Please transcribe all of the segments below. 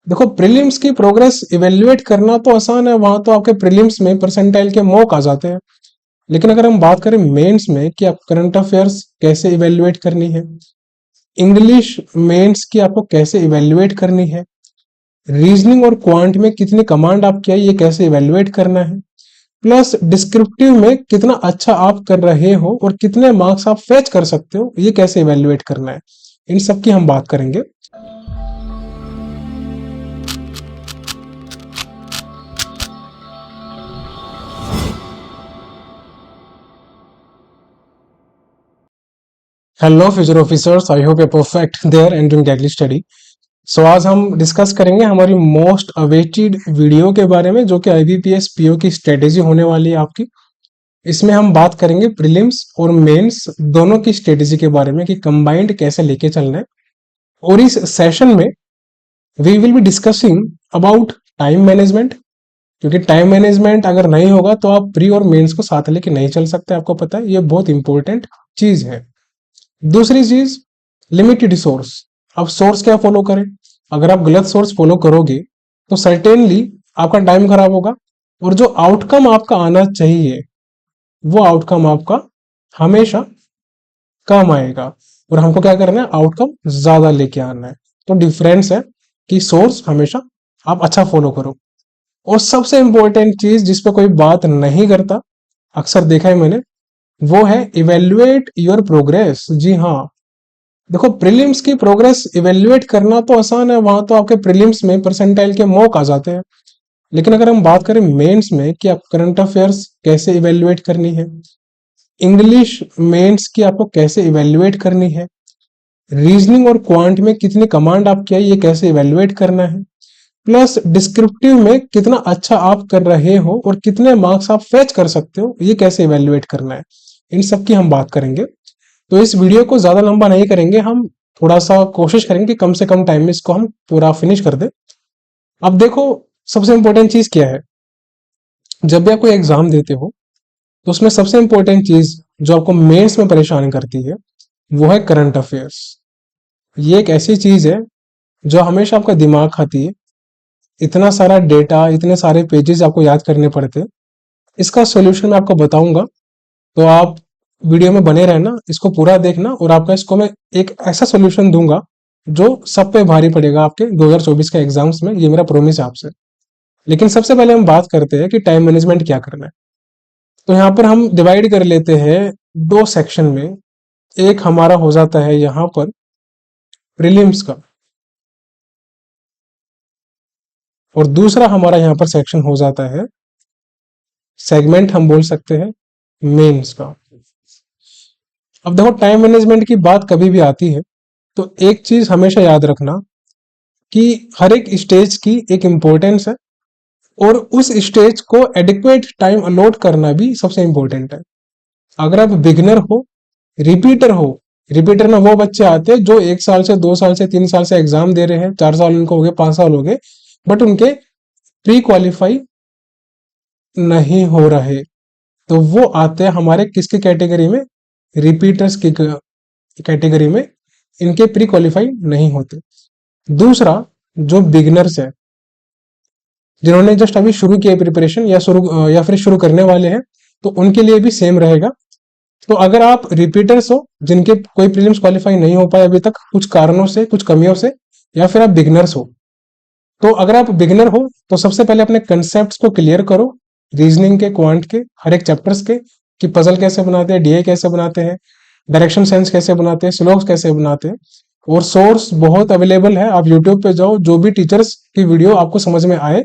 देखो, प्रीलिम्स की progress evaluate करना तो आसान है, वहां तो आपके प्रीलिम्स में परसेंटाइल के मॉक आ जाते हैं। लेकिन अगर हम बात करें मेंस में कि आप करंट अफेयर्स कैसे इवेल्युएट करनी है, इंग्लिश मेंस की आपको कैसे इवेल्युएट करनी है, रीजनिंग और क्वांट में कितनी कमांड आपकी आई ये कैसे इवेल्युएट करना है, प्लस डिस्क्रिप्टिव में कितना अच्छा आप कर रहे हो और कितने मार्क्स आप फेच कर सकते हो ये कैसे इवेल्युएट करना है, इन सब की हम बात करेंगे। Hello future officers, I hope you perfect there and doing deadly study. So आज हम डिस्कस करेंगे हमारी मोस्ट अवेटेड वीडियो के बारे में, जो कि आईबीपीएस पीओ की स्ट्रेटेजी होने वाली है आपकी। इसमें हम बात करेंगे प्रीलिम्स और मेंस दोनों की स्ट्रेटेजी के बारे में कि कंबाइंड कैसे लेके चलना है। और इस सेशन में we will be discussing about time management, क्योंकि टाइम मैनेजमेंट अगर नहीं होगा तो आप प्री और मेंस को साथ लेके नहीं चल सकते, आपको पता है, ये बहुत इंपॉर्टेंट चीज है। दूसरी चीज, लिमिटेड सोर्स। अब सोर्स क्या फॉलो करें? अगर आप गलत सोर्स फॉलो करोगे तो सर्टेनली आपका टाइम खराब होगा, और जो आउटकम आपका आना चाहिए वो आउटकम आपका हमेशा कम आएगा, और हमको क्या करना है, आउटकम ज्यादा लेके आना है। तो डिफरेंस है कि सोर्स हमेशा आप अच्छा फॉलो करो। और सबसे इंपॉर्टेंट चीज जिस पे कोई बात नहीं करता, अक्सर देखा है मैंने, वो है इवेल्युएट योर प्रोग्रेस। जी हाँ, देखो, प्रीलिम्स की प्रोग्रेस इवेल्युएट करना तो आसान है, वहां तो आपके प्रीलिम्स में परसेंटाइल के मॉक आ जाते हैं। लेकिन अगर हम बात करें मेंस में कि आप करंट अफेयर्स कैसे इवेल्युएट करनी है, इंग्लिश मेंस की आपको कैसे इवेल्युएट करनी है, रीजनिंग और क्वांट में कितनी कमांड आपकी आई ये कैसे इवेल्युएट करना है, प्लस डिस्क्रिप्टिव में कितना अच्छा आप कर रहे हो और कितने मार्क्स आप फेच कर सकते हो ये कैसे इवेल्युएट करना है, इन सब की हम बात करेंगे। तो इस वीडियो को ज्यादा लंबा नहीं करेंगे, हम थोड़ा सा कोशिश करेंगे कि कम से कम टाइम में इसको हम पूरा फिनिश कर दें। अब देखो, सबसे इंपॉर्टेंट चीज क्या है, जब भी आप कोई एग्जाम देते हो तो उसमें सबसे इंपॉर्टेंट चीज जो आपको मेंस में परेशान करती है वो है करंट अफेयर्स। ये एक ऐसी चीज है जो हमेशा आपका दिमाग खाती है। इतना सारा डेटा, इतने सारे पेजेस आपको याद करने पड़ते हैं। इसका सॉल्यूशन मैं आपको बताऊंगा, तो आप वीडियो में बने रहना, इसको पूरा देखना, और आपका इसको मैं एक ऐसा सॉल्यूशन दूंगा जो सब पे भारी पड़ेगा आपके 2024 के एग्जाम्स में, ये मेरा प्रॉमिस है आपसे। लेकिन सबसे पहले हम बात करते हैं कि टाइम मैनेजमेंट क्या करना है। तो यहाँ पर हम डिवाइड कर लेते हैं दो सेक्शन में। एक हमारा हो जाता है यहाँ पर प्रीलिम्स का, और दूसरा हमारा यहाँ पर सेक्शन हो जाता है, सेगमेंट हम बोल सकते हैं, मेंस का। अब देखो, टाइम मैनेजमेंट की बात कभी भी आती है तो एक चीज हमेशा याद रखना कि हर एक स्टेज की एक इम्पोर्टेंस है, और उस स्टेज को एडिक्वेट टाइम अलॉट करना भी सबसे इम्पोर्टेंट है। अगर आप बिगिनर हो, रिपीटर हो, रिपीटर में वो बच्चे आते हैं जो 1 साल से 2 साल से 3 साल से एग्जाम दे रहे हैं, 4 साल उनको हो गए, 5 साल हो गए, बट उनके प्री क्वालिफाई नहीं हो रहे, तो वो आते हैं हमारे किसकी कैटेगरी में, रिपीटर्स की कैटेगरी में। इनके प्री क्वालिफाई नहीं होते। दूसरा, जो बिगिनर्स है, जिन्होंने जस्ट अभी शुरू किया प्रिपरेशन या फिर शुरू करने वाले हैं, तो उनके लिए भी सेम रहेगा। तो अगर आप रिपीटर्स हो, जिनके कोई प्रीलिम्स क्वालिफाई नहीं हो पाए अभी तक कुछ कारणों से, कुछ कमियों से, या फिर आप बिगिनर्स हो, तो अगर आप बिगिनर हो तो सबसे पहले अपने कंसेप्ट को क्लियर करो, रीजनिंग के, क्वांट के, हर एक चैप्टर्स के, कि पजल कैसे बनाते हैं, डीए कैसे बनाते हैं, डायरेक्शन सेंस कैसे बनाते हैं, स्लोग्स कैसे बनाते हैं। और सोर्स बहुत अवेलेबल है, आप यूट्यूब पे जाओ, जो भी टीचर्स की वीडियो आपको समझ में आए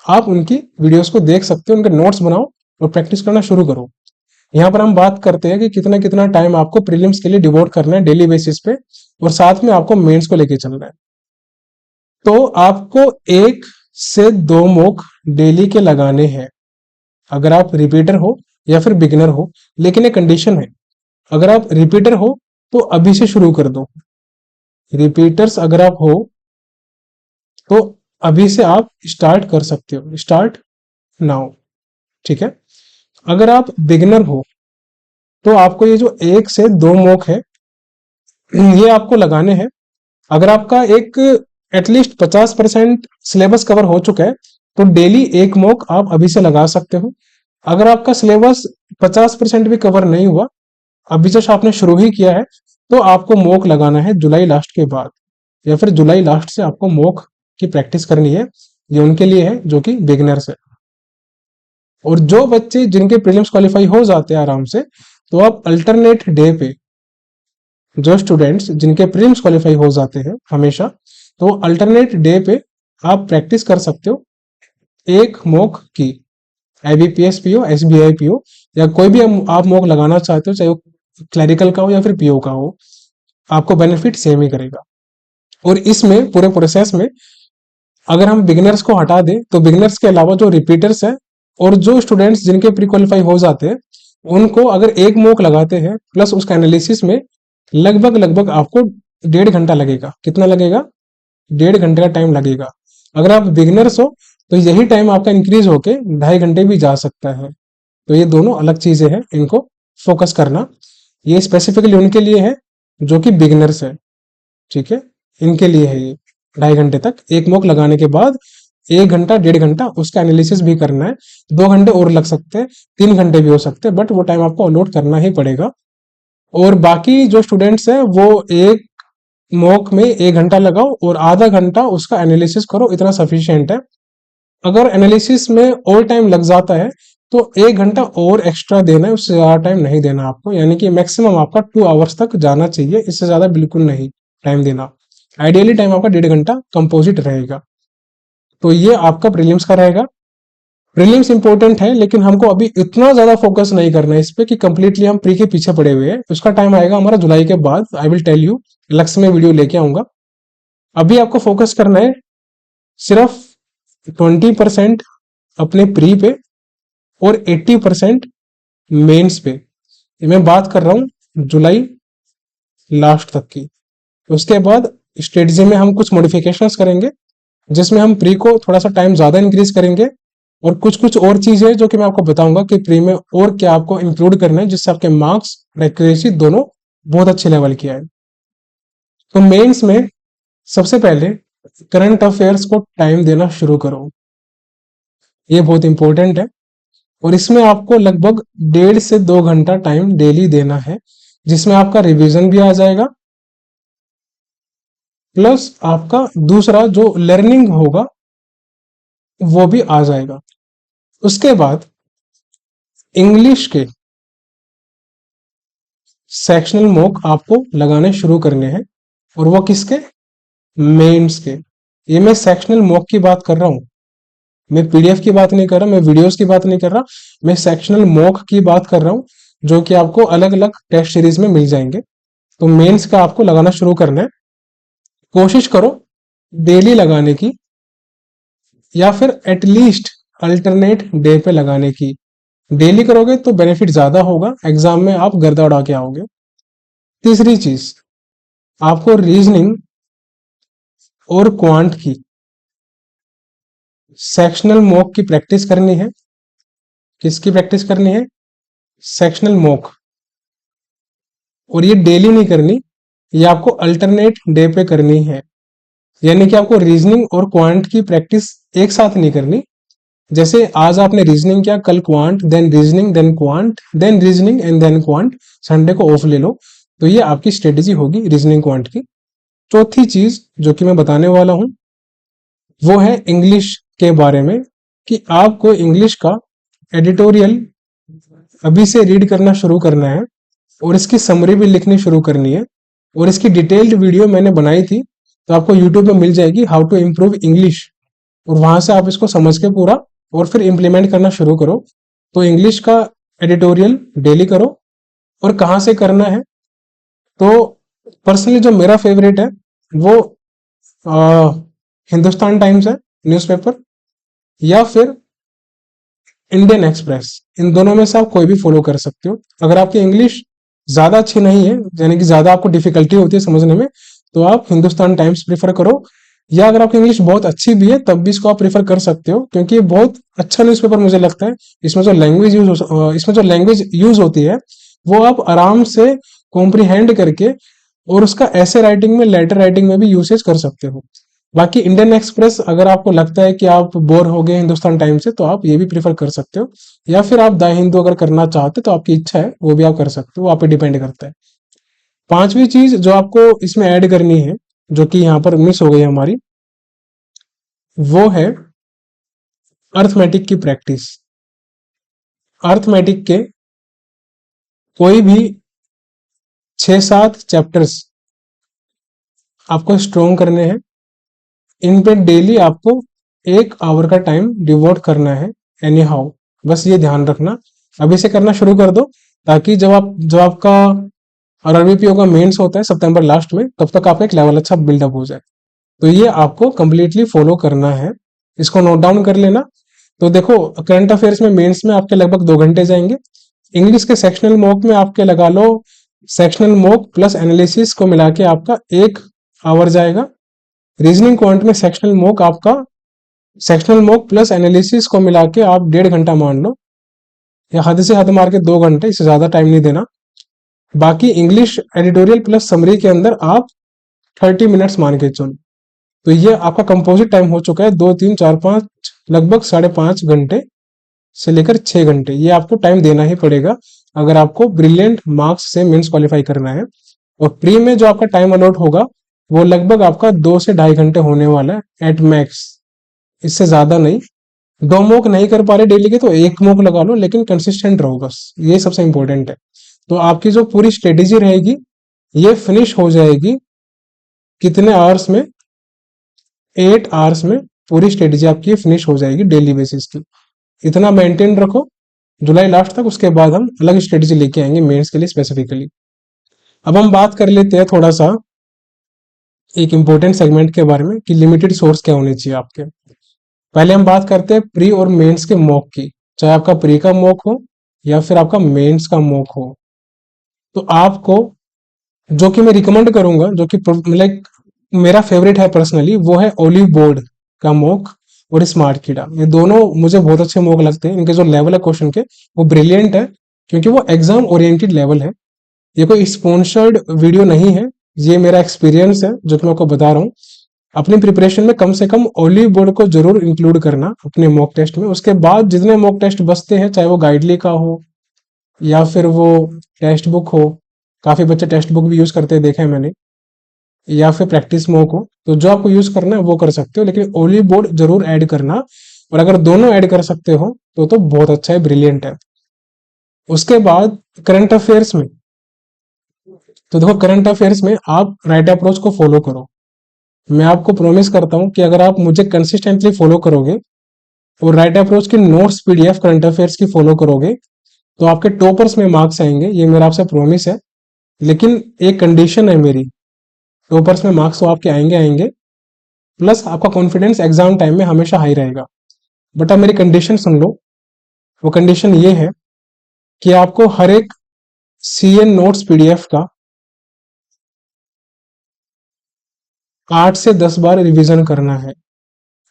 आप उनकी वीडियोस को देख सकते हो, उनके नोट्स बनाओ और प्रैक्टिस करना शुरू करो। यहाँ पर हम बात करते हैं कि कितना कितना टाइम आपको प्रीलिम्स के लिए डिवोट करना है डेली बेसिस पे, और साथ में आपको मेंस को लेके चलना है। तो आपको 1 से 2 मॉक डेली के लगाने हैं, अगर आप रिपीटर हो या फिर बिगिनर हो। लेकिन एक कंडीशन है, अगर आप रिपीटर हो तो अभी से शुरू कर दो। रिपीटर्स अगर आप हो तो अभी से आप स्टार्ट कर सकते हो, स्टार्ट नाउ, ठीक है। अगर आप बिगिनर हो तो आपको ये जो 1 से 2 मॉक है ये आपको लगाने हैं। अगर आपका एक एटलीस्ट 50% सिलेबस कवर हो चुका है, तो डेली एक मॉक आप अभी से लगा सकते हो। अगर आपका सिलेबस 50% भी कवर नहीं हुआ, अभी जस्ट आपने शुरू ही किया है, तो आपको मॉक लगाना है जुलाई लास्ट के बाद, या फिर जुलाई लास्ट से आपको मॉक की प्रैक्टिस करनी है। ये उनके लिए है जो कि बिगिनर्स है। और जो बच्चे जिनके प्रीलिम्स क्वालिफाई हो जाते हैं आराम से, तो आप अल्टरनेट डे पे, जो स्टूडेंट्स जिनके प्रीलिम्स क्वालिफाई हो जाते हैं हमेशा, तो अल्टरनेट डे पे आप प्रैक्टिस कर सकते हो एक मॉक की। आईबीपीएस पीओ, एसबीआई पीओ, या कोई भी आप मॉक लगाना चाहते हो, चाहे वो क्लैरिकल का हो या फिर पीओ का हो, आपको बेनिफिट सेम ही करेगा। और इसमें पूरे प्रोसेस में अगर हम बिगिनर्स को हटा दें, तो बिगिनर्स के अलावा जो रिपीटर्स है और जो स्टूडेंट्स जिनके प्री क्वालिफाई हो जाते हैं, उनको अगर एक मॉक लगाते हैं प्लस उसका एनालिसिस में लगभग लगभग आपको 1.5 घंटा लगेगा। कितना लगेगा? 1.5 घंटे का टाइम लगेगा। अगर आप बिगिनर्स हो तो यही टाइम आपका इंक्रीज होके 2.5 घंटे भी जा सकता है। तो ये दोनों अलग चीजें हैं, इनको फोकस करना। ये स्पेसिफिकली उनके लिए है जो कि बिगिनर्स है, ठीक है, इनके लिए है ये। 2.5 घंटे तक एक मॉक लगाने के बाद 1 घंटा 1.5 घंटा उसका एनालिसिस भी करना है। 2 घंटे और लग सकते हैं, 3 घंटे भी हो सकते हैं, बट वो टाइम आपको अलॉट करना ही पड़ेगा। और बाकी जो स्टूडेंट्स हैं वो एक मॉक में 1 घंटा लगाओ और आधा घंटा उसका एनालिसिस करो, इतना सफिशियंट है। अगर एनालिसिस में और टाइम लग जाता है तो 1 घंटा और एक्स्ट्रा देना है, उससे ज्यादा टाइम नहीं देना आपको। यानी कि मैक्सिमम आपका 2 आवर्स तक जाना चाहिए, इससे ज्यादा बिल्कुल नहीं टाइम देना। आइडियली टाइम आपका 1.5 घंटा कंपोजिट रहेगा। तो ये आपका प्रीलिम्स का रहेगा। प्रीलिम्स इंपॉर्टेंट है, लेकिन हमको अभी इतना ज्यादा फोकस नहीं करना है इस पे कि कंप्लीटली हम प्री के पीछे पड़े हुए हैं। उसका टाइम आएगा हमारा जुलाई के बाद, आई विल टेल यू, अलग से मैं वीडियो लेके आऊंगा। अभी आपको फोकस करना है सिर्फ 20% अपने प्री पे और 80% मेंस पे। ये मैं बात कर रहा हूँ जुलाई लास्ट तक की। उसके बाद स्ट्रेटजी में हम कुछ मॉडिफिकेशंस करेंगे, जिसमें हम प्री को थोड़ा सा टाइम ज्यादा इंक्रीज करेंगे, और कुछ कुछ और चीजें जो कि मैं आपको बताऊंगा कि प्री में और क्या आपको इंक्लूड करना है, जिससे आपके मार्क्स और एक्यूरेसी दोनों बहुत अच्छे लेवल की आए। तो मेंस में सबसे पहले करंट अफेयर्स को टाइम देना शुरू करो, ये बहुत इंपॉर्टेंट है। और इसमें आपको लगभग 1.5 से 2 घंटा टाइम डेली देना है, जिसमें आपका रिवीजन भी आ जाएगा, प्लस आपका दूसरा जो लर्निंग होगा वो भी आ जाएगा। उसके बाद इंग्लिश के सेक्शनल मॉक आपको लगाने शुरू करने हैं, और वो किसके? मेंस के। ये मैं सेक्शनल मॉक की बात कर रहा हूं, मैं पीडीएफ की बात नहीं कर रहा, मैं वीडियोस की बात नहीं कर रहा, मैं सेक्शनल मॉक की बात कर रहा हूं, जो कि आपको अलग अलग टेस्ट सीरीज में मिल जाएंगे। तो मेंस का आपको लगाना शुरू करना है। कोशिश करो डेली लगाने की, या फिर एटलीस्ट अल्टरनेट डे पे लगाने की। डेली करोगे तो बेनिफिट ज्यादा होगा, एग्जाम में आप गर्दा उड़ा के आओगे। तीसरी चीज, आपको रीजनिंग और क्वांट की सेक्शनल मॉक की प्रैक्टिस करनी है। किसकी प्रैक्टिस करनी है? Sectional mock. और ये डेली नहीं करनी, ये आपको अल्टरनेट डे पे करनी है। यानी कि आपको रीजनिंग और क्वांट की प्रैक्टिस एक साथ नहीं करनी। जैसे आज आपने रीजनिंग किया, कल quant, then reasoning, then quant, then reasoning and then quant, Sunday को ऑफ ले लो। तो ये आपकी स्ट्रेटेजी होगी रीजनिंग क्वांट की। चौथी चीज जो कि मैं बताने वाला हूं वो है इंग्लिश के बारे में, कि आपको इंग्लिश का एडिटोरियल अभी से रीड करना शुरू करना है, और इसकी समरी भी लिखनी शुरू करनी है। और इसकी डिटेल्ड वीडियो मैंने बनाई थी, तो आपको यूट्यूब पे मिल जाएगी, हाउ टू इम्प्रूव इंग्लिश। और वहां से आप इसको समझ के पूरा और फिर इम्प्लीमेंट करना शुरू करो। तो इंग्लिश का एडिटोरियल डेली करो। और कहाँ से करना है? तो पर्सनली जो मेरा फेवरेट है वो हिंदुस्तान टाइम्स है न्यूज़पेपर, या फिर इंडियन एक्सप्रेस। इन दोनों में से आप कोई भी फॉलो कर सकते हो। अगर आपकी इंग्लिश ज्यादा अच्छी नहीं है, यानी कि ज्यादा आपको डिफिकल्टी होती है समझने में, तो आप हिंदुस्तान टाइम्स प्रीफर करो। या अगर आपकी इंग्लिश बहुत अच्छी भी है तब भी इसको आप प्रीफर कर सकते हो, क्योंकि ये बहुत अच्छा न्यूज़पेपर मुझे लगता है। इसमें जो लैंग्वेज यूज होती है वो आप आराम से कॉम्प्रिहेंड करके और उसका ऐसे राइटिंग में, लेटर राइटिंग में भी यूसेज कर सकते हो। बाकी इंडियन एक्सप्रेस अगर आपको लगता है कि आप बोर हो गए हिंदुस्तान टाइम से तो आप ये भी प्रीफर कर सकते हो, या फिर आप द हिंदू अगर करना चाहते हो तो आपकी इच्छा है, वो भी आप कर सकते हो, वो आप पे डिपेंड करता है। पांचवी चीज जो आपको इसमें ऐड करनी है, जो कि यहाँ पर मिस हो गई हमारी, वो है अर्थमेटिक की प्रैक्टिस। अर्थमेटिक के कोई भी 6-7 चैप्टर्स आपको स्ट्रॉन्ग करने हैं। इन पे डेली आपको 1 आवर का टाइम डिवोट करना है एनी हाउ, बस ये ध्यान रखना। अभी से करना शुरू कर दो, ताकि जब आपका आरआरबीपीओ का मेंस होता है सितंबर लास्ट में, तब तक आपका एक लेवल अच्छा बिल्डअप हो जाए। तो ये आपको कंप्लीटली फॉलो करना है, इसको नोट डाउन कर लेना। तो देखो, करंट अफेयर्स में मेंस में आपके लगभग 2 घंटे जाएंगे। इंग्लिश के सेक्शनल मॉक में आपके लगा लो, सेक्शनल मॉक प्लस एनालिसिस को मिला के आपका 1 आवर जाएगा। रीजनिंग क्वांट में सेक्शनल मॉक प्लस एनालिसिस को मिला के आप 1.5 घंटा मान लो, या हद से हद मार के 2 घंटे, इससे ज्यादा टाइम नहीं देना। बाकी इंग्लिश एडिटोरियल प्लस समरी के अंदर आप 30 मिनट्स मान के चलो। तो ये आपका कंपोजिट टाइम हो चुका है 2, 3, 4, 5, लगभग 5.5 घंटे से लेकर 6 घंटे। ये आपको टाइम देना ही पड़ेगा अगर आपको ब्रिलियंट मार्क्स से मेंस क्वालिफाई करना है। और प्री में जो आपका टाइम अलॉट होगा वो लगभग आपका 2 से ढाई घंटे होने वाला है एट मैक्स, इससे ज्यादा नहीं। 2 मॉक नहीं कर पा रहे डेली के तो 1 मॉक लगा लो, लेकिन कंसिस्टेंट रहो, बस ये सबसे इंपॉर्टेंट है। तो आपकी जो पूरी स्ट्रेटेजी रहेगी ये फिनिश हो जाएगी कितने आवर्स में? 8 आवर्स में पूरी स्ट्रेटेजी आपकी फिनिश हो जाएगी डेली बेसिस की। इतना मेंटेन रखो जुलाई लास्ट तक, उसके बाद हम अलग स्ट्रेटेजी लेके आएंगे मेंस के लिए स्पेसिफिकली। अब हम बात कर लेते हैं थोड़ा सा एक इंपॉर्टेंट सेगमेंट के बारे में कि लिमिटेड सोर्स क्या होने चाहिए आपके। पहले हम बात करते हैं प्री और मेंस के मॉक की। चाहे आपका प्री का मॉक हो या फिर आपका मेंस का मॉक हो, तो आपको जो कि मैं रिकमेंड करूंगा, जो कि लाइक मेरा फेवरेट है पर्सनली, वो है ओलिव बोर्ड का मॉक और स्मार्ट कीड़ा। ये दोनों मुझे बहुत अच्छे मॉक लगते हैं। इनके जो लेवल है क्वेश्चन के वो ब्रिलियंट है, क्योंकि वो एग्जाम ओरिएंटेड लेवल है। ये कोई स्पॉन्सर्ड वीडियो नहीं है, ये मेरा एक्सपीरियंस है जो कि मैं आपको बता रहा हूँ। अपनी प्रिपरेशन में कम से कम ओलिव बोर्ड को जरूर इंक्लूड करना अपने मॉक टेस्ट में। उसके बाद जितने मॉक टेस्ट बचते हैं, चाहे वो गाइडली का हो या फिर वो टेक्स्ट बुक हो, काफी बच्चे टेक्स्ट बुक भी यूज करते हैं देखा है मैंने, या फिर प्रैक्टिस मॉक हो, तो जो आपको यूज करना है वो कर सकते हो, लेकिन ओलिव बोर्ड जरूर ऐड करना। और अगर दोनों ऐड कर सकते हो तो बहुत अच्छा है, ब्रिलियंट है। उसके बाद करंट अफेयर्स में, तो देखो करंट अफेयर्स में आप राइट अप्रोच को फॉलो करो। मैं आपको प्रॉमिस करता हूं कि अगर आप मुझे कंसिस्टेंटली फॉलो करोगे और राइट अप्रोच की नोट्स पीडीएफ करंट अफेयर्स की फॉलो करोगे, तो आपके टॉपर्स में मार्क्स आएंगे, ये मेरा आपसे प्रॉमिस है। लेकिन एक कंडीशन है मेरी, टॉपर्स में मार्क्स तो आपके आएंगे आएंगे, प्लस आपका कॉन्फिडेंस एग्जाम टाइम में हमेशा हाई रहेगा। बट अब मेरी कंडीशन सुन लो। वो कंडीशन ये है कि आपको हर एक सीएन नोट्स पीडीएफ का 8 से 10 बार रिवीजन करना है।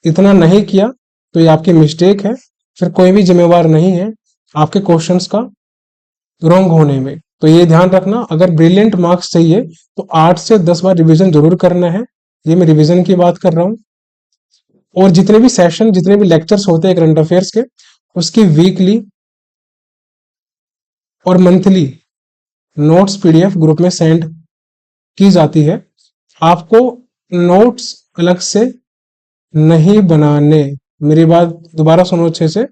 इतना नहीं किया तो ये आपकी मिस्टेक है, फिर कोई भी जिम्मेवार नहीं है आपके क्वेश्चंस का रॉन्ग होने में। तो ये ध्यान रखना, अगर ब्रिलियंट मार्क्स चाहिए तो 8 से 10 बार रिवीजन जरूर करना है। ये मैं रिवीजन की बात कर रहा हूँ। और जितने भी सेशन, जितने भी लेक्चर्स होते हैं करंट अफेयर्स के, उसकी वीकली और मंथली नोट्स पीडीएफ ग्रुप में सेंड की जाती है। आपको नोट्स अलग से नहीं बनाने, मेरी बात दोबारा सुनो अच्छे से,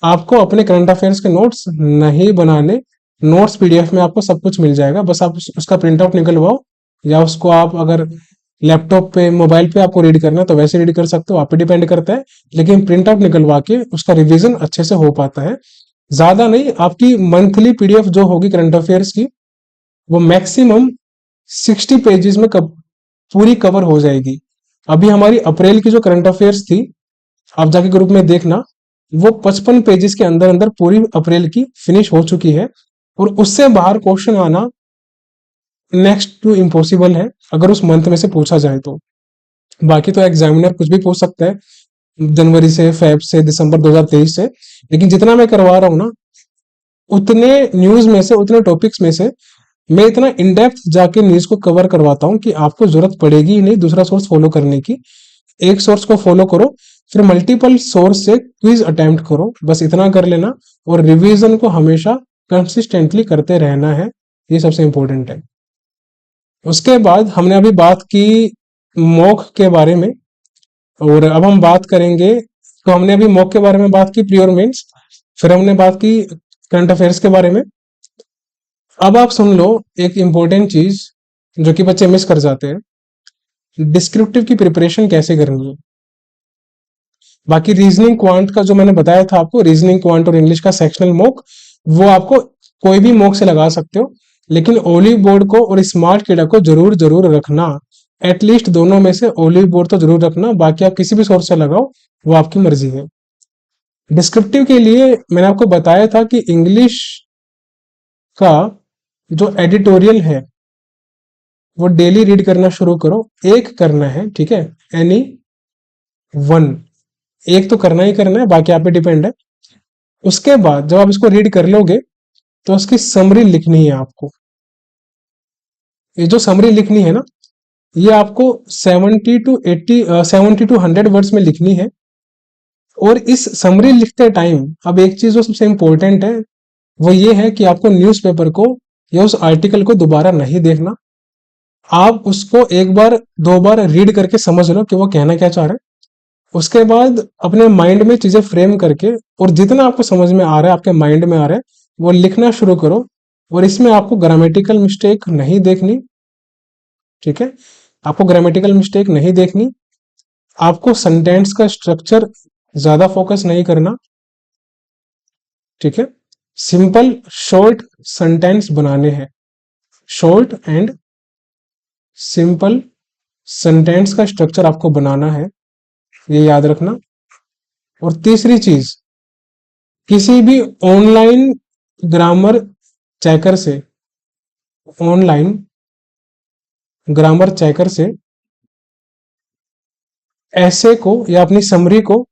आपको अपने करंट अफेयर्स के नोट्स नहीं बनाने। नोट्स पीडीएफ में आपको सब कुछ मिल जाएगा, बस आप उसका प्रिंट आउट निकलवाओ, या उसको आप अगर लैपटॉप पे मोबाइल पे आपको रीड करना है तो वैसे रीड कर सकते हो, आप पे डिपेंड करता है। लेकिन प्रिंट आउट निकलवा के उसका रिवीजन अच्छे से हो पाता है। ज्यादा नहीं, आपकी मंथली पीडीएफ जो होगी करंट अफेयर्स की, वो मैक्सिमम 60 पेजेस में पूरी कवर हो जाएगी। अभी हमारी अप्रैल की जो करंट अफेयर्स थी, आप जाके ग्रुप में देखना, वो 55 पेजेस के अंदर अंदर पूरी अप्रैल की फिनिश हो चुकी है। और उससे बाहर क्वेश्चन आना नेक्स्ट टू इम्पॉसिबल है अगर उस मंथ में से पूछा जाए तो। बाकी तो एग्जामिनर कुछ भी पूछ सकता है जनवरी से, फेब से, दिसंबर 2023 से, लेकिन जितना मैं करवा रहा हूँ ना, उतने न्यूज में से, उतने टॉपिक्स में से मैं इतना इन डेप्थ जाके न्यूज को कवर करवाता हूँ कि आपको जरूरत पड़ेगी ही नहीं दूसरा सोर्स फॉलो करने की। एक सोर्स को फॉलो करो, फिर मल्टीपल सोर्स से क्विज अटेम्प्ट करो, बस इतना कर लेना। और रिवीजन को हमेशा कंसिस्टेंटली करते रहना है, ये सबसे इंपॉर्टेंट है। उसके बाद हमने अभी बात की मॉक के बारे में, और अब हम बात करेंगे, तो हमने अभी मॉक के बारे में बात की, प्री और मेंस, फिर हमने बात की करंट अफेयर्स के बारे में। अब आप सुन लो एक इंपॉर्टेंट चीज जो कि बच्चे मिस कर जाते हैं, डिस्क्रिप्टिव की प्रिपरेशन कैसे करनी है। बाकी रीजनिंग क्वांट का जो मैंने बताया था आपको, रीजनिंग क्वांट और इंग्लिश का सेक्शनल मॉक, वो आपको कोई भी मॉक से लगा सकते हो, लेकिन ओलिव बोर्ड को और स्मार्ट किडा को जरूर जरूर रखना। एटलीस्ट दोनों में से ओलिव बोर्ड तो जरूर रखना, बाकी आप किसी भी सोर्स से लगाओ, वो आपकी मर्जी है। डिस्क्रिप्टिव के लिए मैंने आपको बताया था कि इंग्लिश का जो एडिटोरियल है वो डेली रीड करना शुरू करो, एक करना है, ठीक है, एनी वन, एक तो करना ही करना है, बाकी आप पे डिपेंड है। उसके बाद जब आप इसको रीड कर लोगे तो उसकी समरी लिखनी है आपको। ये जो समरी लिखनी है ना, ये आपको 70 टू 100 वर्ड्स में लिखनी है। और इस समरी लिखते टाइम अब एक चीज जो सबसे इंपॉर्टेंट है वो ये है कि आपको न्यूज़पेपर को या उस आर्टिकल को दोबारा नहीं देखना। आप उसको एक बार दो बार रीड करके समझ लो कि वो कहना क्या चाह रहे हैं। उसके बाद अपने माइंड में चीजें फ्रेम करके, और जितना आपको समझ में आ रहा है, आपके माइंड में आ रहा है, वो लिखना शुरू करो। और इसमें आपको ग्रामेटिकल मिस्टेक नहीं देखनी, ठीक है, आपको ग्रामेटिकल मिस्टेक नहीं देखनी। आपको सेंटेंस का स्ट्रक्चर ज्यादा फोकस नहीं करना, ठीक है। सिंपल शॉर्ट सेंटेंस बनाने हैं, शॉर्ट एंड सिंपल सेंटेंस का स्ट्रक्चर आपको बनाना है, ये याद रखना। और तीसरी चीज, किसी भी ऑनलाइन ग्रामर चेकर से, ऑनलाइन ग्रामर चेकर से ऐसे को या अपनी समरी को,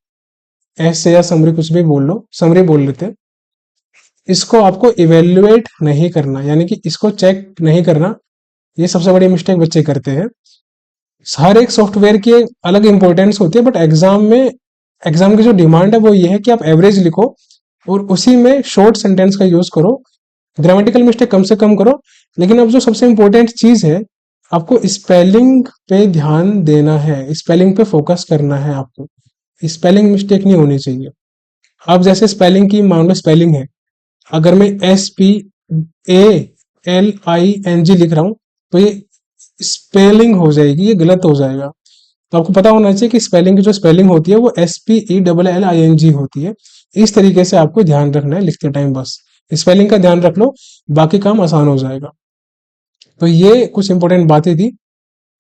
ऐसे या समरी कुछ भी बोल लो, समरी बोल लेते हैं, इसको आपको इवेल्युएट नहीं करना, यानी कि इसको चेक नहीं करना। ये सबसे बड़ी मिस्टेक बच्चे करते हैं। हर एक सॉफ्टवेयर की एक अलग इंपॉर्टेंस होती है, बट एग्जाम में, एग्जाम की जो डिमांड है वो ये है कि आप एवरेज लिखो और उसी में शॉर्ट सेंटेंस का यूज करो, ग्रामेटिकल मिस्टेक कम से कम करो। लेकिन अब जो सबसे इंपॉर्टेंट चीज है, आपको स्पेलिंग पे ध्यान देना है, स्पेलिंग पे फोकस करना है आपको, स्पेलिंग मिस्टेक नहीं होनी चाहिए। अब जैसे स्पेलिंग की मान लो स्पेलिंग है, अगर मैं SPALING लिख रहा हूं तो ये स्पेलिंग हो जाएगी, ये गलत हो जाएगा। तो आपको पता होना चाहिए कि स्पेलिंग की जो स्पेलिंग होती है वो SPELLING होती है। इस तरीके से आपको ध्यान रखना है लिखते टाइम, बस स्पेलिंग का ध्यान रख लो, बाकी काम आसान हो जाएगा। तो ये कुछ इंपॉर्टेंट बातें थी।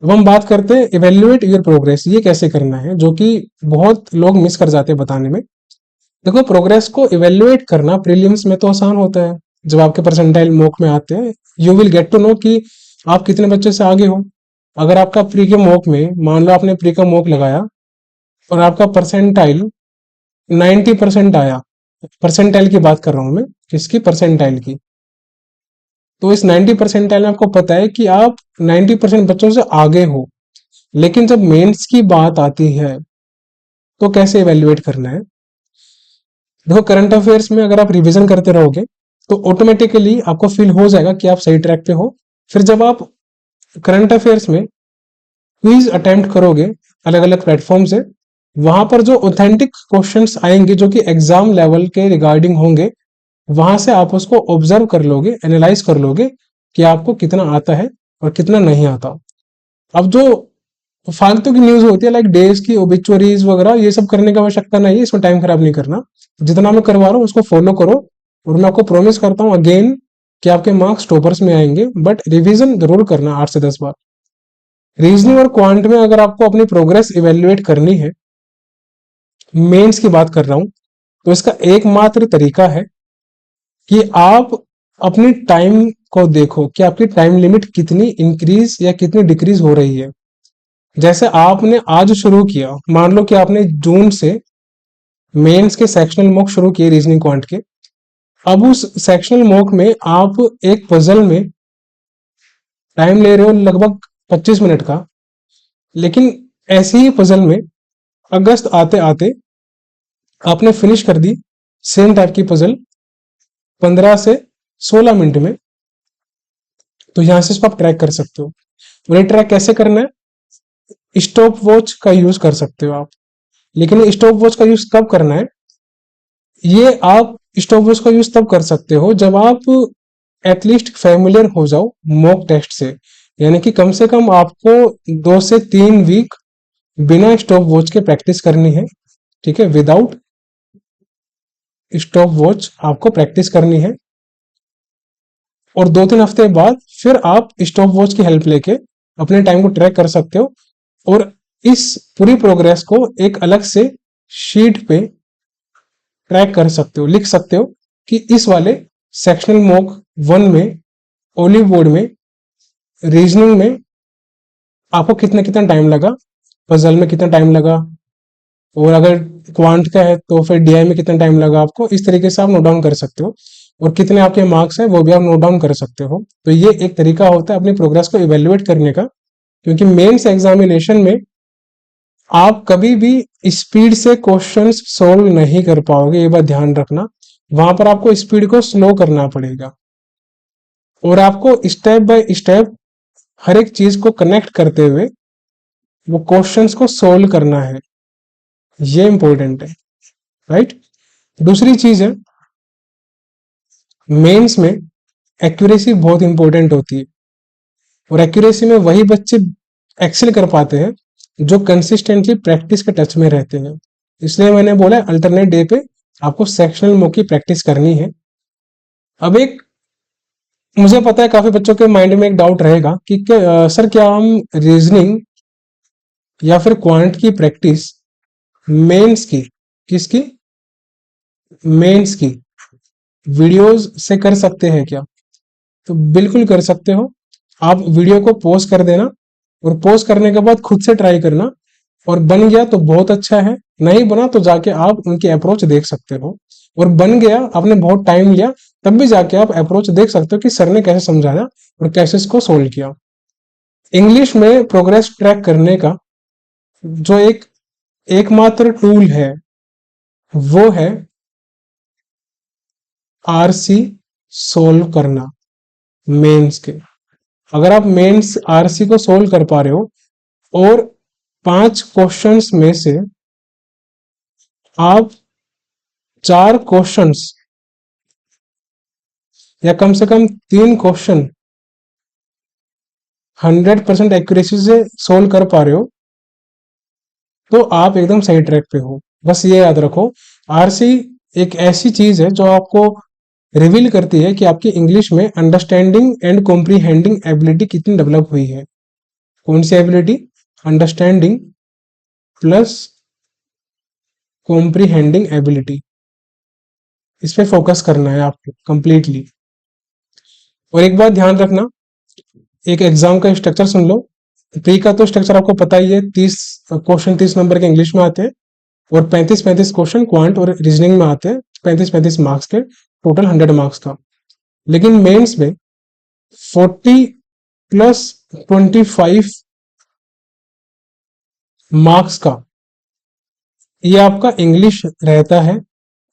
अब हम बात करते हैं इवेल्युएट योर प्रोग्रेस, ये कैसे करना है, जो कि बहुत लोग मिस कर जाते हैं बताने में। देखो, प्रोग्रेस को इवेल्युएट करना प्रीलिम्स में तो आसान होता है, जब आपके परसेंटाइल मॉक में आते हैं you will get to know कि आप कितने बच्चे से आगे हो। अगर आपका प्री के मॉक में, मान लो आपने प्री का मॉक लगाया और आपका परसेंटाइल 90% आया, परसेंटाइल की बात कर रहा हूं मैं, किसकी, परसेंटाइल की। तो इस 90% में आपको पता है कि आप 90% बच्चों से आगे हो, लेकिन जब मेंस की बात आती है तो कैसे इवेल्युएट करना है। देखो, करंट अफेयर्स में अगर आप रिवीजन करते रहोगे तो ऑटोमेटिकली आपको फील हो जाएगा कि आप सही ट्रैक पे हो। फिर जब आप करंट अफेयर्स में क्विज अटेम्प्ट करोगे अलग अलग प्लेटफॉर्म से, वहां पर जो ऑथेंटिक क्वेश्चंस आएंगे जो कि एग्जाम लेवल के रिगार्डिंग होंगे, वहां से आप उसको ऑब्जर्व कर लोगे, एनालाइज कर लोगे कि आपको कितना आता है और कितना नहीं आता। अब जो फालतू की न्यूज होती है लाइक डेज की ओबिचुअरीज वगैरह, ये सब करने की आवश्यकता नहीं है, इसमें टाइम खराब नहीं करना। जितना मैं करवा रहा हूँ उसको फॉलो करो, और मैं आपको प्रॉमिस करता हूँ अगेन कि आपके मार्क्स टॉपर्स में आएंगे, बट रिवीजन जरूर करना 8 से 10 बार। रीजनिंग और क्वांट में अगर आपको अपनी प्रोग्रेस इवेल्युएट करनी है, मेंस की बात कर रहा हूं, तो इसका एकमात्र तरीका है कि आप अपनी टाइम को देखो कि आपकी टाइम लिमिट कितनी इंक्रीज या कितनी डिक्रीज हो रही है। जैसे आपने आज शुरू किया, मान लो कि आपने जून से मेंस के सेक्शनल मॉक शुरू किए रीजनिंग क्वांट के। अब उस सेक्शनल मॉक में आप एक पजल में टाइम ले रहे हो लगभग 25 मिनट का, लेकिन ऐसे ही पजल में अगस्त आते आते आपने फिनिश कर दी सेम टाइप की पजल 15 से 16 मिनट में, तो यहां से इसको आप ट्रैक कर सकते हो। और ये ट्रैक कैसे करना है, स्टॉप वॉच का यूज कर सकते हो आप। लेकिन स्टॉप वॉच का यूज कब करना है, ये आप स्टॉप वॉच का यूज तब कर सकते हो जब आप एटलीस्ट फेमिलियर हो जाओ मॉक टेस्ट से। यानी कि कम से कम आपको 2 से 3 वीक बिना स्टॉप वॉच के प्रैक्टिस करनी है। ठीक है, विदाउट स्टॉप वॉच आपको प्रैक्टिस करनी है। और 2-3 हफ्ते बाद फिर आप स्टॉप वॉच की हेल्प लेके अपने टाइम को ट्रैक कर सकते हो। और इस पूरी प्रोग्रेस को एक अलग से शीट पे ट्रैक कर सकते हो, लिख सकते हो कि इस वाले सेक्शनल मॉक 1 में, ओलिव बोर्ड में, रीजनिंग में आपको कितना कितना टाइम लगा, पजल में कितना टाइम लगा, और अगर क्वांट का है तो फिर डीआई में कितना टाइम लगा आपको। इस तरीके से आप नोट डाउन कर सकते हो। और कितने आपके मार्क्स हैं वो भी आप नोट डाउन कर सकते हो। तो ये एक तरीका होता है अपनी प्रोग्रेस को इवेल्युएट करने का। क्योंकि मेंस एग्जामिनेशन में आप कभी भी स्पीड से क्वेश्चंस सॉल्व नहीं कर पाओगे, ये बात ध्यान रखना। वहां पर आपको स्पीड को स्लो करना पड़ेगा और आपको स्टेप बाय स्टेप हर एक चीज को कनेक्ट करते हुए वो क्वेश्चंस को सोल्व करना है। ये इंपॉर्टेंट है, राइट। दूसरी चीज है, मेंस में एक्यूरेसी बहुत इंपॉर्टेंट होती है। और एक्यूरेसी में वही बच्चे एक्सेल कर पाते हैं जो कंसिस्टेंटली प्रैक्टिस के टच में रहते हैं। इसलिए मैंने बोला अल्टरनेट डे पे आपको सेक्शनल मॉक की प्रैक्टिस करनी है। अब एक, मुझे पता है काफी बच्चों के माइंड में एक डाउट रहेगा कि सर क्या हम रीजनिंग या फिर क्वांट की प्रैक्टिस मेंस की, किसकी, मेंस की वीडियोस से कर सकते हैं क्या? तो बिल्कुल कर सकते हो। आप वीडियो को पॉज कर देना और पॉज करने के बाद खुद से ट्राई करना। और बन गया तो बहुत अच्छा है, नहीं बना तो जाके आप उनकी अप्रोच देख सकते हो। और बन गया, आपने बहुत टाइम लिया, तब भी जाके आप अप्रोच देख सकते हो कि सर ने कैसे समझाया और कैसे इसको सोल्व किया। इंग्लिश में प्रोग्रेस ट्रैक करने का जो एकमात्र टूल है वो है आरसी सोल्व करना मेंस के। अगर आप मेंस आरसी को सोल्व कर पा रहे हो और 5 क्वेश्चंस में से आप 4 क्वेश्चंस या कम से कम 3 क्वेश्चन 100% एक्यूरेसी से सोल्व कर पा रहे हो तो आप एकदम सही ट्रैक पे हो। बस ये याद रखो, आरसी एक ऐसी चीज है जो आपको रिवील करती है कि आपकी इंग्लिश में अंडरस्टैंडिंग एंड कॉम्प्रीहेंडिंग एबिलिटी कितनी डेवलप हुई है। कौन सी ability? Understanding plus comprehending ability. इस पे फोकस करना है आपको कंप्लीटली। और एक बात ध्यान रखना, एक एग्जाम का स्ट्रक्चर सुन लो। प्री का तो स्ट्रक्चर आपको पता ही है, 30 क्वेश्चन 30 नंबर के इंग्लिश में आते हैं और 35-35 क्वेश्चन क्वांट और रीजनिंग में आते हैं, 35-35 मार्क्स के, टोटल 100 मार्क्स का। लेकिन मेंस में 40 प्लस 25 मार्क्स का ये आपका इंग्लिश रहता है।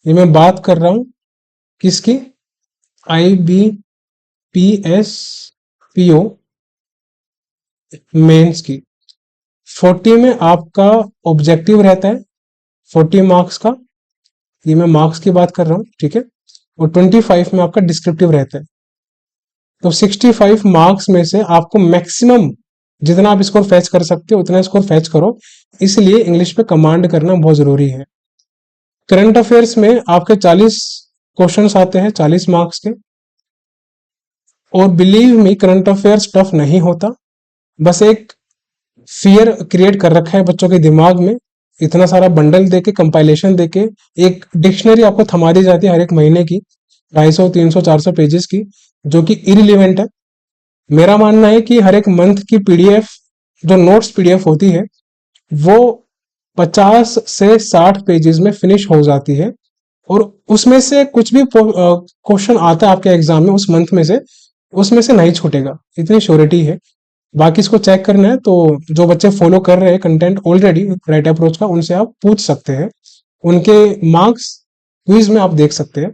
ये मैं बात कर रहा हूं किसकी? IBPS PO मेंस की। 40 में आपका ऑब्जेक्टिव रहता है 40 मार्क्स का, ये मैं मार्क्स की बात कर रहा हूँ, ठीक है। और 25 में आपका डिस्क्रिप्टिव रहता है। तो 65 मार्क्स में से आपको मैक्सिमम जितना आप स्कोर फैच कर सकते हो उतना स्कोर फैच करो। इसलिए इंग्लिश पे कमांड करना बहुत जरूरी है। करंट अफेयर्स में आपके 40 क्वेश्चंस आते हैं 40 मार्क्स के। और believe me, current affairs tough नहीं होता, बस एक फियर क्रिएट कर रखा है बच्चों के दिमाग में। इतना सारा बंडल देके, कंपाइलेशन देके, एक डिक्शनरी आपको थमा दी जाती है हर एक महीने की 250, 300, 400 पेजेस की, जो कि इरिलीवेंट है। मेरा मानना है कि हर एक मंथ की पीडीएफ, जो नोट्स पीडीएफ होती है, वो 50 से 60 पेजेस में फिनिश हो जाती है। और उसमें से कुछ भी क्वेश्चन आता है आपके एग्जाम में उस मंथ में से, उसमें से नहीं छूटेगा, इतनी श्योरिटी है। बाकी इसको चेक करना है तो जो बच्चे फॉलो कर रहे हैं कंटेंट ऑलरेडी राइट अप्रोच का, उनसे आप पूछ सकते हैं। उनके मार्क्स क्विज में आप देख सकते हैं।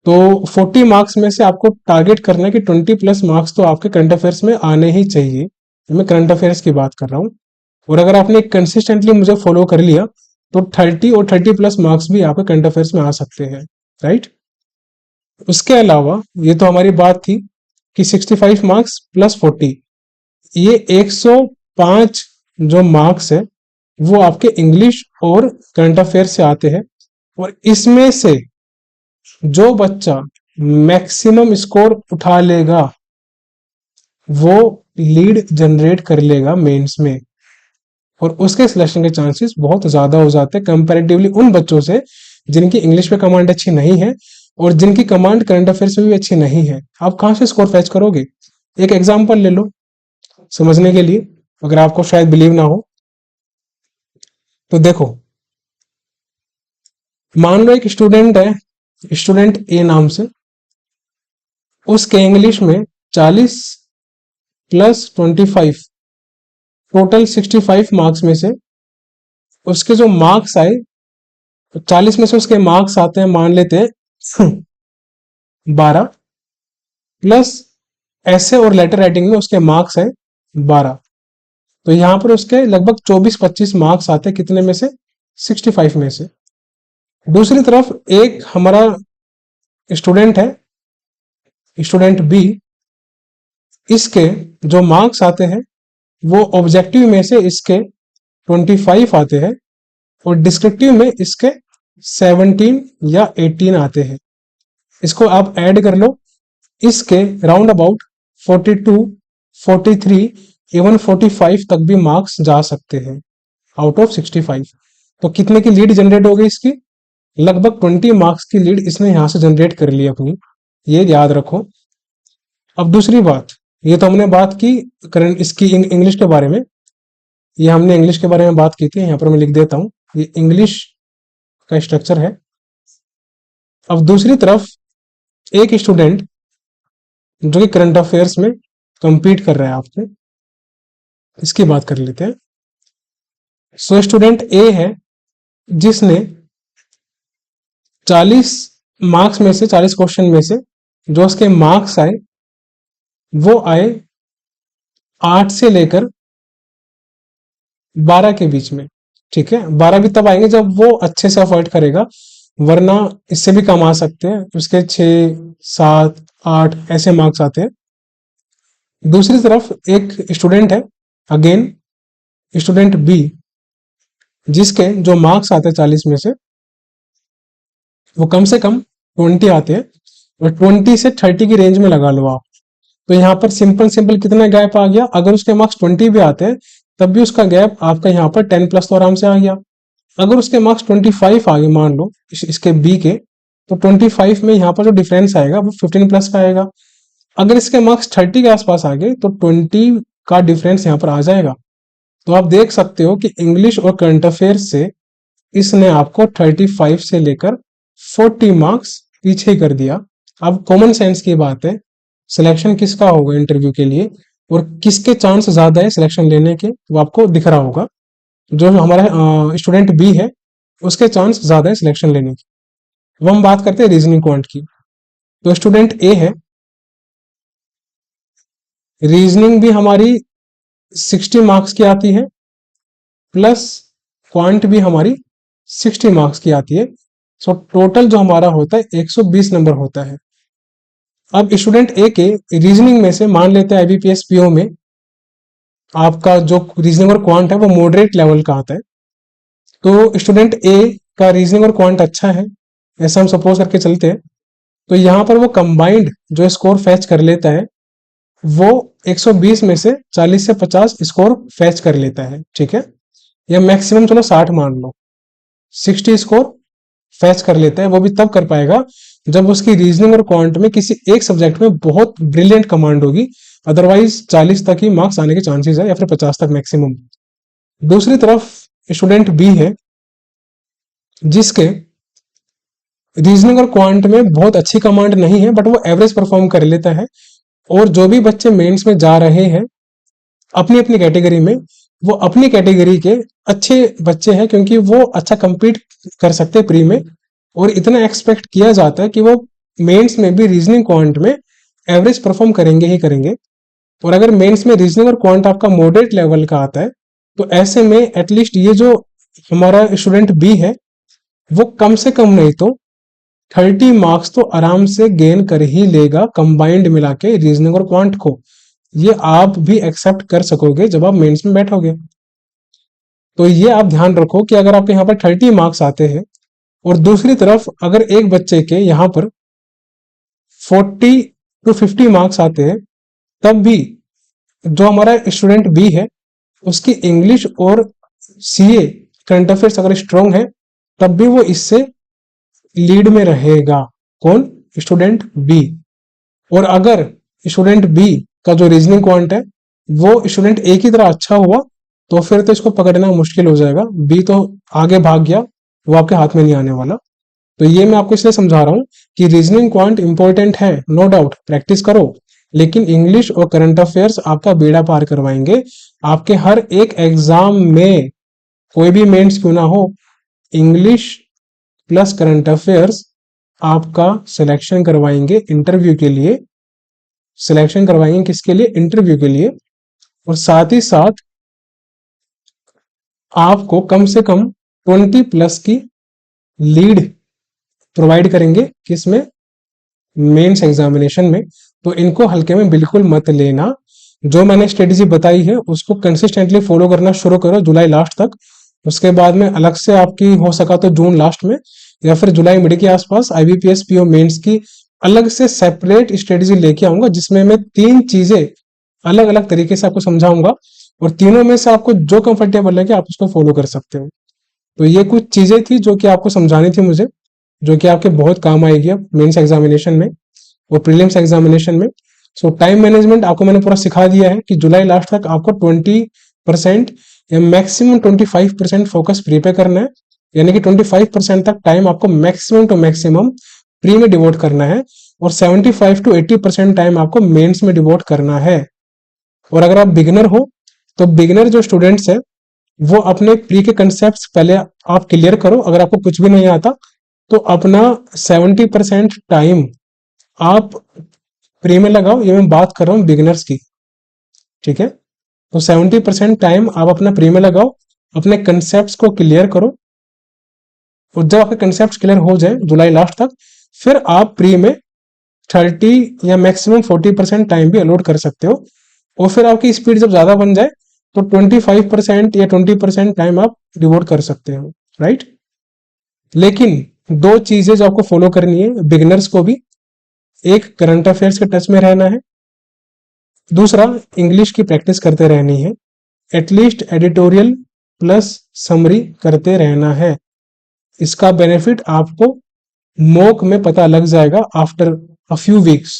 तो 40 मार्क्स में से आपको टारगेट करना है कि 20 प्लस मार्क्स तो आपके करंट अफेयर्स में आने ही चाहिए। मैं करंट अफेयर्स की बात कर रहा हूँ। और अगर आपने कंसिस्टेंटली मुझे फॉलो कर लिया तो 30 और 30 प्लस मार्क्स भी आपके करंट अफेयर्स में आ सकते हैं, राइट। उसके अलावा ये तो हमारी बात थी कि 65 मार्क्स प्लस 40, ये 105 जो मार्क्स है वो आपके इंग्लिश और करंट अफेयर से आते हैं। और इसमें से जो बच्चा मैक्सिमम स्कोर उठा लेगा वो लीड जनरेट कर लेगा मेंस में, और उसके सिलेक्शन के चांसेस बहुत ज्यादा हो जाते हैं कंपैरेटिवली उन बच्चों से जिनकी इंग्लिश पे कमांड अच्छी नहीं है और जिनकी कमांड करंट अफेयर्स में भी अच्छी नहीं है। आप कहां से स्कोर फैच करोगे? एक एग्जांपल ले लो समझने के लिए, अगर आपको शायद बिलीव ना हो तो देखो। मान लो एक स्टूडेंट है, स्टूडेंट ए नाम से, उसके इंग्लिश में 40 प्लस 25, टोटल 65 मार्क्स में से उसके जो मार्क्स आए, तो 40 में से उसके मार्क्स आते हैं, मान लेते हैं 12, प्लस ऐसे और लेटर राइटिंग में उसके मार्क्स है 12। तो यहां पर उसके लगभग 24-25 मार्क्स आते हैं, कितने में से? 65 में से। दूसरी तरफ एक हमारा स्टूडेंट है, स्टूडेंट बी, इसके जो मार्क्स आते हैं वो ऑब्जेक्टिव में से इसके 25 आते हैं और डिस्क्रिप्टिव में इसके 17 या 18 आते हैं। इसको आप ऐड कर लो, इसके राउंड अबाउट 42, 43, इवन 45 तक भी मार्क्स जा सकते हैं आउट ऑफ 65। तो कितने की लीड जनरेट हो गई इसकी? लगभग 20 मार्क्स की लीड इसने यहां से जनरेट कर ली अपनी, ये याद रखो। अब दूसरी बात, ये तो हमने बात की करंट इसकी इंग्लिश के बारे में, ये हमने इंग्लिश के बारे में बात की थी, यहाँ पर मैं लिख देता हूँ, ये इंग्लिश का स्ट्रक्चर है। अब दूसरी तरफ एक स्टूडेंट जो कि करंट अफेयर्स में compete कर रहा है आपसे, इसकी बात कर लेते हैं। सो स्टूडेंट ए है जिसने 40 मार्क्स में से, 40 क्वेश्चन में से जो उसके मार्क्स आए वो आए 8 से लेकर 12 के बीच में, ठीक है। 12 भी तब आएंगे जब वो अच्छे से अवॉइड करेगा, वरना इससे भी कम आ सकते हैं, उसके 6, 7, 8 ऐसे मार्क्स आते हैं। दूसरी तरफ एक स्टूडेंट है, अगेन स्टूडेंट बी, जिसके जो मार्क्स आते हैं 40 में से वो कम से कम 20 आते हैं, और 20 से 30 की रेंज में लगा लो आप। तो यहाँ पर सिंपल सिंपल कितना गैप आ गया? अगर उसके मार्क्स 20 भी आते हैं तब भी उसका गैप आपका यहाँ पर 10 प्लस तो आराम से आ गया। अगर उसके मार्क्स 25 आ गए मान लो इसके बी के, तो 25 में यहाँ पर जो डिफरेंस आएगा वो 15 प्लस का आएगा। अगर इसके मार्क्स 30 के आसपास आ गए तो 20 का डिफरेंस यहाँ पर आ जाएगा। तो आप देख सकते हो कि इंग्लिश और करंट अफेयर से इसने आपको 35 से लेकर 40 मार्क्स पीछे कर दिया। अब कॉमन सेंस की बात है, सिलेक्शन किसका होगा इंटरव्यू के लिए और किसके चांस ज्यादा है सिलेक्शन लेने के, वो आपको दिख रहा होगा। जो हमारा स्टूडेंट बी है उसके चांस ज्यादा है सिलेक्शन लेने की। अब हम बात करते हैं रीजनिंग क्वांट की। तो स्टूडेंट ए है, रीजनिंग भी हमारी 60 मार्क्स की आती है, प्लस क्वांट भी हमारी 60 मार्क्स की आती है। सो टोटल जो हमारा होता है 120 नंबर होता है। अब स्टूडेंट ए के रीजनिंग में से मान लेते हैं आईबीपीएस पीओ में आपका जो रीजनिंग और क्वांट है वो मॉडरेट लेवल का आता है। तो स्टूडेंट ए का रीजनिंग और क्वांट अच्छा है, ऐसा हम सपोज करके चलते हैं। तो यहाँ पर वो कंबाइंड जो स्कोर फैच कर लेता है वो 120 में से 40 से 50 स्कोर फैच कर लेता है, ठीक है। या मैक्सिमम चलो 60 मान लो, 60 स्कोर फैच कर लेता है। वो भी तब कर पाएगा जब उसकी रीजनिंग और क्वांट में किसी एक सब्जेक्ट में बहुत ब्रिलियंट कमांड होगी, अदरवाइज 40 तक ही मार्क्स आने के चांसेस है या फिर 50 तक मैक्सिमम। दूसरी तरफ स्टूडेंट बी है जिसके रीजनिंग और क्वांट में बहुत अच्छी कमांड नहीं है बट वो एवरेज परफॉर्म कर लेता है। और जो भी बच्चे मेंस में जा रहे हैं अपनी अपनी कैटेगरी में, वो अपनी कैटेगरी के अच्छे बच्चे हैं क्योंकि वो अच्छा compete कर सकते हैं प्री में, और इतना एक्सपेक्ट किया जाता है कि वो मेंस में भी रीजनिंग क्वांट में एवरेज परफॉर्म करेंगे ही करेंगे। और अगर मेंस में रीजनिंग और क्वांट आपका मॉडरेट लेवल का आता है, तो ऐसे में एटलीस्ट ये जो हमारा स्टूडेंट बी है, वो कम से कम नहीं तो 30 मार्क्स तो आराम से गेन कर ही लेगा कंबाइंड मिला के रीजनिंग और क्वांट को। ये आप भी एक्सेप्ट कर सकोगे जब आप मेंस में बैठोगे। तो ये आप ध्यान रखो कि अगर आपके यहाँ पर 30 मार्क्स आते हैं, और दूसरी तरफ अगर एक बच्चे के यहाँ पर 40 to 50 मार्क्स आते हैं, तब भी जो हमारा स्टूडेंट बी है, उसकी इंग्लिश और सीए करंट अफेयर्स अगर स्ट्रांग है, तब भी वो इससे लीड में रहेगा। कौन? Student B. और अगर स्टूडेंट बी का जो रीजनिंग क्वांट है वो स्टूडेंट ए की तरह अच्छा हुआ, तो फिर तो इसको पकड़ना मुश्किल हो जाएगा। बी तो आगे भाग गया, वो आपके हाथ में नहीं आने वाला। तो ये मैं आपको इसलिए समझा रहा हूं कि रीजनिंग क्वांट इंपॉर्टेंट है, नो डाउट, प्रैक्टिस करो, लेकिन इंग्लिश और करंट अफेयर्स आपका बेड़ा पार करवाएंगे आपके हर एक एग्जाम में। कोई भी मेंस क्यों ना हो, इंग्लिश प्लस करंट अफेयर्स आपका सिलेक्शन करवाएंगे इंटरव्यू के लिए। सिलेक्शन करवाएंगे किसके लिए? इंटरव्यू के लिए। और साथ ही साथ आपको कम से कम 20+ की लीड प्रोवाइड करेंगे, किसमें? मेंस एग्जामिनेशन में। तो इनको हल्के में बिल्कुल मत लेना। जो मैंने स्ट्रेटेजी बताई है उसको कंसिस्टेंटली फॉलो करना शुरू करो जुलाई लास्ट तक। उसके बाद में अलग से आपकी हो सका तो जून लास्ट में या फिर जुलाई मिड के आसपास IBPS PO मेंस की अलग से सेपरेट स्ट्रेटेजी लेके आऊंगा, जिसमें मैं 3 चीजें अलग अलग तरीके से आपको समझाऊंगा, और तीनों में से आपको जो कंफर्टेबल है कि आप उसको फॉलो कर सकते हो। तो ये कुछ चीजें थी जो कि आपको समझानी थी मुझे, जो कि आपके बहुत काम आएगी अब मेंस एग्जामिनेशन में और प्रीलिम्स एग्जामिनेशन में। सो टाइम मैनेजमेंट आपको मैंने पूरा सिखा दिया है कि जुलाई लास्ट तक आपको 20% या मैक्सिमम 25% फोकस प्री पे करना है, यानी कि 25% तक टाइम आपको मैक्सिमम टू मैक्सिमम प्री में डिवोट करना है, और 75 to 80% टाइम आपको मेंस में डिवोट करना है। और अगर आप बिगिनर हो, तो बिगिनर जो स्टूडेंट्स है वो अपने प्री के कंसेप्ट पहले आप क्लियर करो। अगर आपको कुछ भी नहीं आता तो अपना 70% टाइम आप प्री में लगाओ। ये मैं बात कर रहा हूँ बिगिनर्स की, ठीक है? तो 70% टाइम आप अपना प्री में लगाओ, अपने कंसेप्ट को क्लियर करो, और जब आपके कंसेप्ट क्लियर हो जाए जुलाई लास्ट तक, फिर आप प्री में 30 या मैक्सिमम 40% टाइम भी अलॉट कर सकते हो। और फिर आपकी स्पीड जब ज्यादा बन जाए तो 25% या 20% टाइम आप डिवोट कर सकते हो, राइट? लेकिन 2 चीजें जो आपको फॉलो करनी है बिगिनर्स को भी, एक करंट अफेयर्स के टच में रहना है, दूसरा इंग्लिश की प्रैक्टिस करते रहनी है, एटलीस्ट एडिटोरियल प्लस समरी करते रहना है। इसका बेनिफिट आपको मॉक में पता लग जाएगा आफ्टर अ फ्यू वीक्स।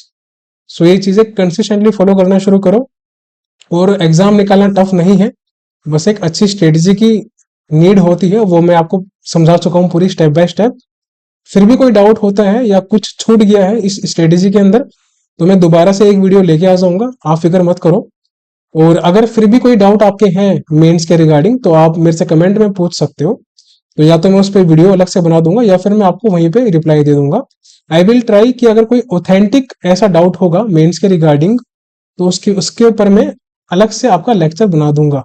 सो ये चीजें कंसिस्टेंटली फॉलो करना शुरू करो, और एग्जाम निकालना टफ नहीं है, बस एक अच्छी स्ट्रेटजी की नीड होती है, वो मैं आपको समझा चुका हूँ पूरी स्टेप बाय स्टेप। फिर भी कोई डाउट होता है या कुछ छूट गया है इस स्ट्रेटेजी के अंदर, तो मैं दोबारा से एक वीडियो लेके आ जाऊंगा, आप फिक्र मत करो। और अगर फिर भी कोई डाउट आपके हैं मेंस के रिगार्डिंग, तो आप मेरे से कमेंट में पूछ सकते हो। तो या तो मैं उस पर वीडियो अलग से बना दूंगा या फिर मैं आपको वहीं पे रिप्लाई दे दूंगा। आई विल ट्राई कि अगर कोई ऑथेंटिक ऐसा डाउट होगा मेंस के रिगार्डिंग, तो उसके ऊपर मैं अलग से आपका लेक्चर बना दूंगा,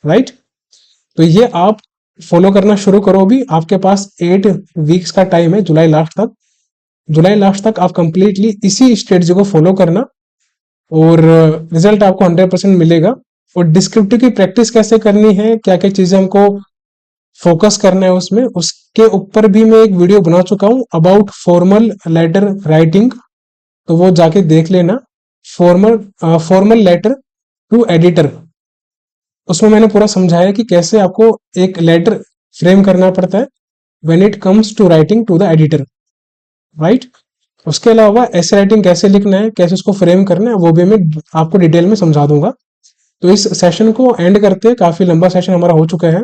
राइट? तो ये आप फॉलो करना शुरू करो। भी आपके पास 8 वीक्स का टाइम है जुलाई लास्ट तक। जुलाई लास्ट तक आप कंप्लीटली इसी स्ट्रेटजी को फॉलो करना, और रिजल्ट आपको 100% मिलेगा। और डिस्क्रिप्टिव की प्रैक्टिस कैसे करनी है, क्या क्या चीजें हमको फोकस करना है उसमें, उसके ऊपर भी मैं एक वीडियो बना चुका हूं अबाउट फॉर्मल लेटर राइटिंग, तो वो जाके देख लेना। फॉर्मल लेटर टू एडिटर, उसमें मैंने पूरा समझाया कि कैसे आपको एक लेटर फ्रेम करना पड़ता है when it comes to writing to the editor, right? उसके अलावा ऐसे राइटिंग कैसे लिखना है, कैसे उसको फ्रेम करना है, वो भी मैं आपको डिटेल में समझा दूंगा। तो इस सेशन को एंड करते हैं, काफी लंबा सेशन हमारा हो चुका है।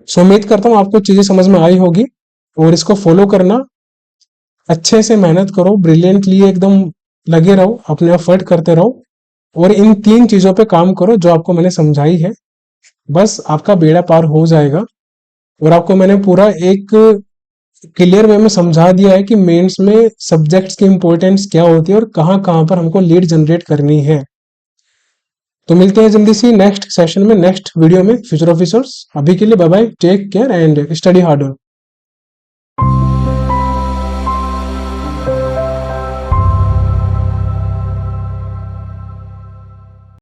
सो उम्मीद करता हूँ आपको चीजें समझ में आई होगी, और इसको फॉलो करना, अच्छे से मेहनत करो, ब्रिलियंटली एकदम लगे रहो, अपने एफर्ट करते रहो, और इन 3 चीजों पे काम करो जो आपको मैंने समझाई है, बस आपका बेड़ा पार हो जाएगा। और आपको मैंने पूरा एक क्लियर वे में समझा दिया है कि मेंस में सब्जेक्ट्स की इंपॉर्टेंस क्या होती है और कहाँ कहाँ पर हमको लीड जनरेट करनी है। तो मिलते हैं जल्दी सी नेक्स्ट सेशन में, नेक्स्ट वीडियो में, फ्यूचर ऑफिसर्स। अभी के लिए bye bye, take care and study hard.